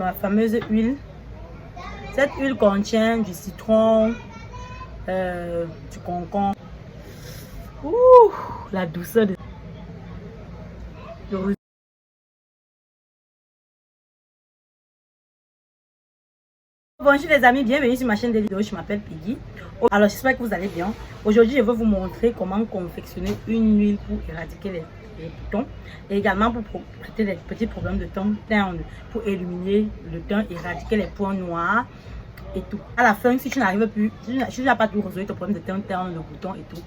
Ma fameuse huile. Cette huile contient du citron, du concombre. Ouh, la douceur de... Bonjour les amis, bienvenue sur ma chaîne de vidéos, je m'appelle Peggy. Alors j'espère que vous allez bien. Aujourd'hui je vais vous montrer comment confectionner une huile pour éradiquer les boutons et également pour traiter les petits problèmes de teint, pour éliminer le teint, éradiquer les points noirs et tout. À la fin, si tu n'arrives plus, si tu n'as pas tout résolu ton problème de teint, de boutons et tout,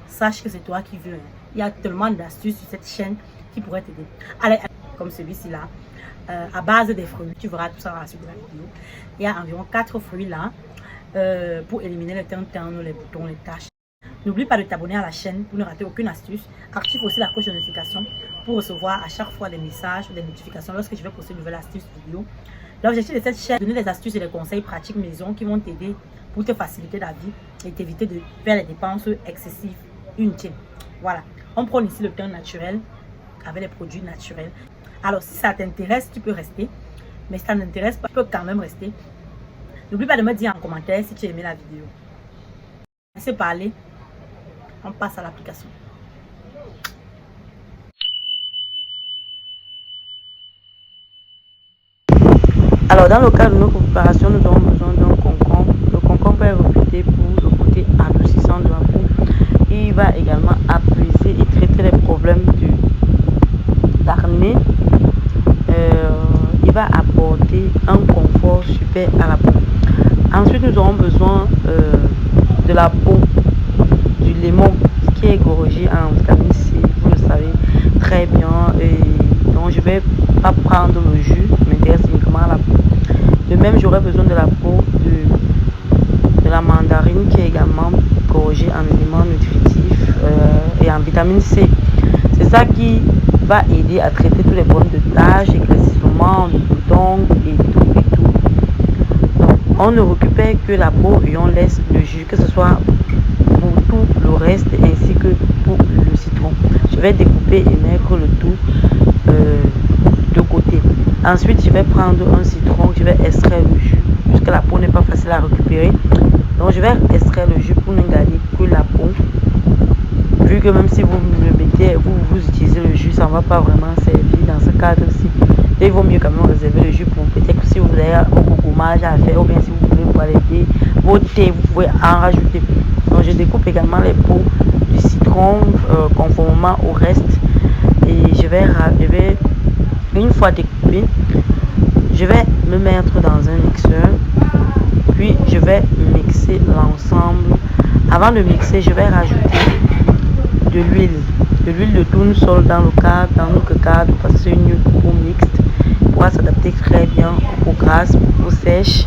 sache que c'est toi qui veux. Il y a tellement d'astuces sur cette chaîne qui pourraient t'aider. Allez, comme celui-ci là. À base des fruits, tu verras tout ça dans la suite de la vidéo. Il y a environ 4 fruits là pour éliminer les teintes, les boutons, les taches. N'oublie pas de t'abonner à la chaîne pour ne rater aucune astuce. Active aussi la cloche de notification pour recevoir à chaque fois des messages ou des notifications lorsque je vais poster une nouvelle astuce vidéo. L'objectif de cette chaîne est de donner des astuces et des conseils pratiques maison qui vont t'aider pour te faciliter la vie et t'éviter de faire les dépenses excessives inutiles. Voilà, on prend ici le teint naturel avec les produits naturels. Alors, si ça t'intéresse, tu peux rester. Mais si ça ne t'intéresse pas, tu peux quand même rester. N'oublie pas de me dire en commentaire si tu as aimé la vidéo. Laissez parler. On passe à l'application. Alors, dans le cadre de notre préparation, nous avons besoin d'un concombre. Le concombre est réputé pour le côté adoucissant de la peau. Il va également apaiser et traiter les problèmes d'acné. Il va apporter un confort super à la peau. Ensuite, nous aurons besoin de la peau du lemon qui est gorgé en vitamine C. Vous le savez très bien. Et donc, je ne vais pas prendre le jus, je m'intéresse uniquement à la peau. De même, j'aurai besoin de la peau de la mandarine qui est également gorgée en éléments nutritifs et en vitamine C. C'est ça qui va aider à traiter tous les problèmes de taches, éclaircissement, de boutons et tout. Donc, on ne récupère que la peau et on laisse le jus, que ce soit pour tout le reste ainsi que pour le citron. Je vais découper et mettre le tout de côté. Ensuite, je vais prendre un citron, je vais extraire le jus, puisque la peau n'est pas facile à récupérer. Donc, je vais extraire le jus pour ne garder que la peau. Vu que même si vous le mettez, vous utilisez le jus, ça ne va pas vraiment servir dans ce cadre-ci. Il vaut mieux quand même réserver le jus pour peut-être si vous avez un gommage à faire ou bien si vous voulez toiletter vos thés, vous pouvez en rajouter. Donc je découpe également les peaux du citron conformément au reste et je vais une fois découpé, je vais me mettre dans un mixeur, puis je vais mixer l'ensemble. Avant de mixer, je vais rajouter de l'huile de tournesol dans notre cadre parce que c'est une huile pour mixte. Elle pourra s'adapter très bien aux peaux grasses, aux peaux sèches,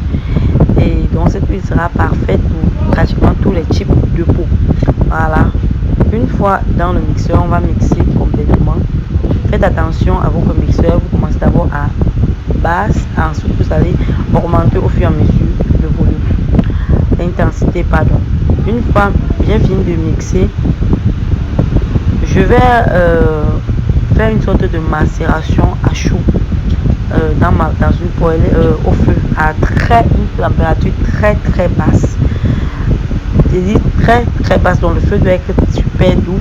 et donc cette huile sera parfaite pour pratiquement tous les types de peau. Voilà, une fois dans le mixeur, on va mixer complètement. Faites attention à votre mixeur, vous commencez d'abord à basse, ensuite vous allez augmenter au fur et à mesure le volume, l'intensité, pardon. Une fois bien fini de mixer, je vais faire une sorte de macération à chaud dans une poêle au feu à une température très basse. Je dis très basse, donc le feu doit être super doux.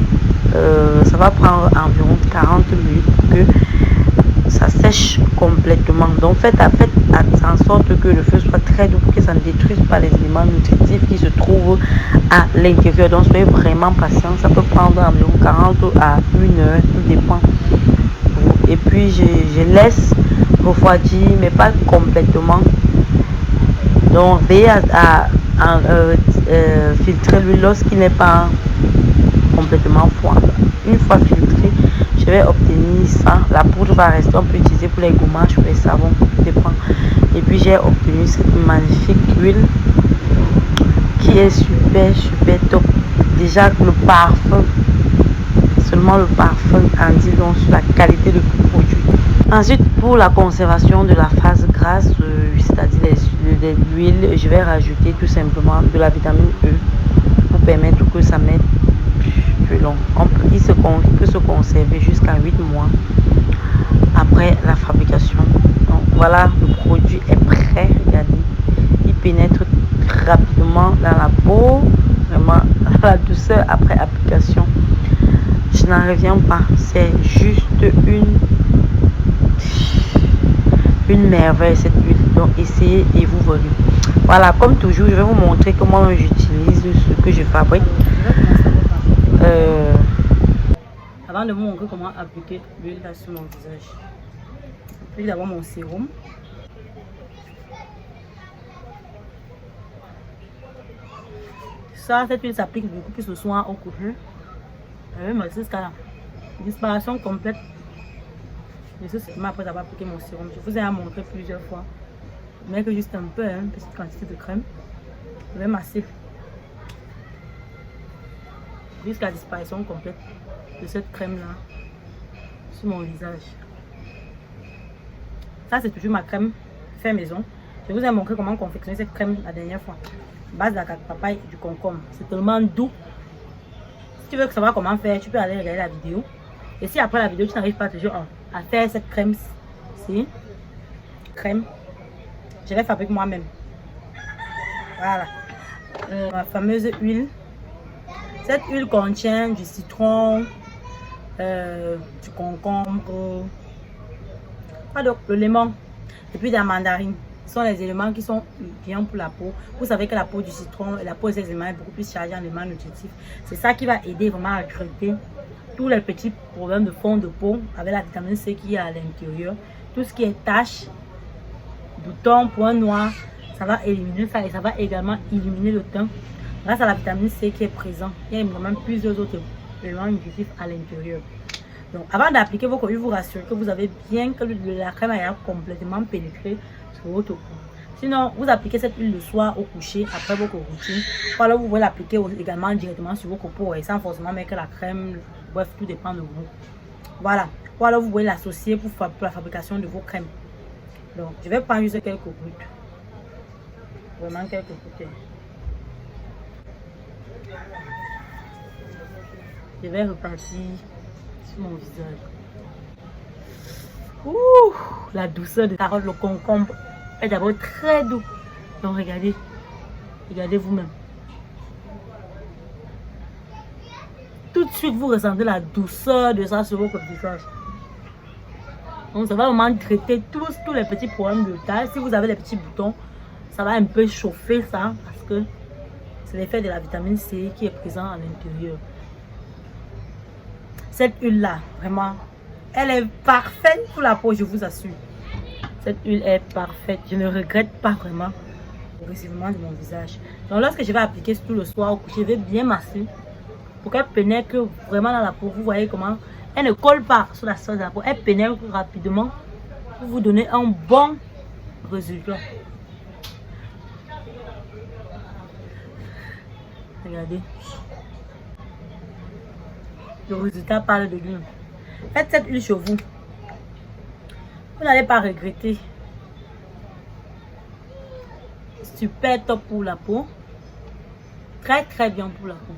Ça va prendre environ 40 minutes pour que ça sèche complètement. Donc faites en sorte que le feu soit très doux pour que ça ne détruise pas les éléments nutritifs qui se trouvent à l'intérieur. Donc soyez vraiment patient, ça peut prendre environ 40 à 1 heure, tout dépend. Et puis je laisse refroidir mais pas complètement. Donc veillez à filtrer l'huile lorsqu'il n'est pas complètement froid. Une fois filtré, je vais obtenir ça. La poudre va rester, on peut utiliser pour les gommages, pour les savons, tout dépend. Et puis j'ai obtenu cette magnifique huile qui est super top. Déjà le parfum, seulement le parfum en dit donc sur la qualité de produit. Ensuite, pour la conservation de la phase grasse, c'est-à-dire l'huile, je vais rajouter tout simplement de la vitamine E pour permettre que ça mette plus long. Il peut se conserver jusqu'à 8 mois après la fabrication. Donc, voilà, le produit est prêt. Regardez, il pénètre rapidement dans la peau. Vraiment, la douceur après application. Je n'en reviens pas. C'est juste une merveille cette huile. Donc essayez et vous verrez. Voilà, comme toujours, je vais vous montrer comment j'utilise ce que je fabrique. Avant de vous montrer comment appliquer l'huile sur mon visage, j'applique d'abord mon sérum. Ça, cette huile s'applique beaucoup plus le soir au coucher. Jusqu'à la disparition complète de ce sérum après avoir appliqué mon sérum. Je vous ai montré plusieurs fois. Mais que juste un peu, une petite quantité de crème. Je vais masser jusqu'à la disparition complète de cette crème là sur mon visage. Ça, c'est toujours ma crème fait maison. Je vous ai montré comment confectionner cette crème la dernière fois. Base de la papaye et du concombre. C'est tellement doux. Si tu veux savoir comment faire, tu peux aller regarder la vidéo. Et si après la vidéo, tu n'arrives pas toujours à faire cette crème, c'est crème, je la fabrique moi-même. Voilà. Ma fameuse huile. Cette huile contient du citron, du concombre, le lemon et puis de la mandarine. Ce sont les éléments qui sont bien pour la peau. Vous savez que la peau du citron, la peau de ces éléments est beaucoup plus chargée en éléments nutritifs. C'est ça qui va aider vraiment à traiter tous les petits problèmes de fond de peau avec la vitamine C qui est à l'intérieur. Tout ce qui est taches, boutons, points noirs, ça va éliminer ça et ça va également illuminer le teint grâce à la vitamine C qui est présente. Il y a également plusieurs autres éléments nutritifs à l'intérieur. Donc avant d'appliquer vos produits, vous rassurez que vous avez bien que la crème a complètement pénétré sur votre peau. Sinon, vous appliquez cette huile le soir au coucher après votre routine. Ou alors vous pouvez l'appliquer également directement sur votre peau et sans forcément mettre la crème. Bref, tout dépend de vous. Voilà. Ou alors vous pouvez l'associer pour la fabrication de vos crèmes. Donc, je vais prendre juste quelques gouttes. Vraiment quelques gouttes. Je vais repartir sur mon visage. Ouh, la douceur de carotte, le concombre est d'abord très doux. Donc regardez, regardez vous-même. Tout de suite vous ressentez la douceur de ça sur votre visage. Donc ça va vraiment traiter tous les petits problèmes de taille. Si vous avez les petits boutons, ça va un peu chauffer ça parce que c'est l'effet de la vitamine C qui est présent à l'intérieur. Cette huile là, vraiment, elle est parfaite pour la peau, je vous assure. Cette huile est parfaite, je ne regrette pas vraiment progressivement de mon visage. Donc lorsque je vais appliquer tout le soir au coucher, je vais bien masser pour qu'elle pénètre vraiment dans la peau. Vous voyez comment elle ne colle pas sur la surface de la peau, elle pénètre rapidement pour vous donner un bon résultat. Regardez. Le résultat parle de lui. Faites cette huile chez vous. Vous n'allez pas regretter. Super top pour la peau. Très très bien pour la peau.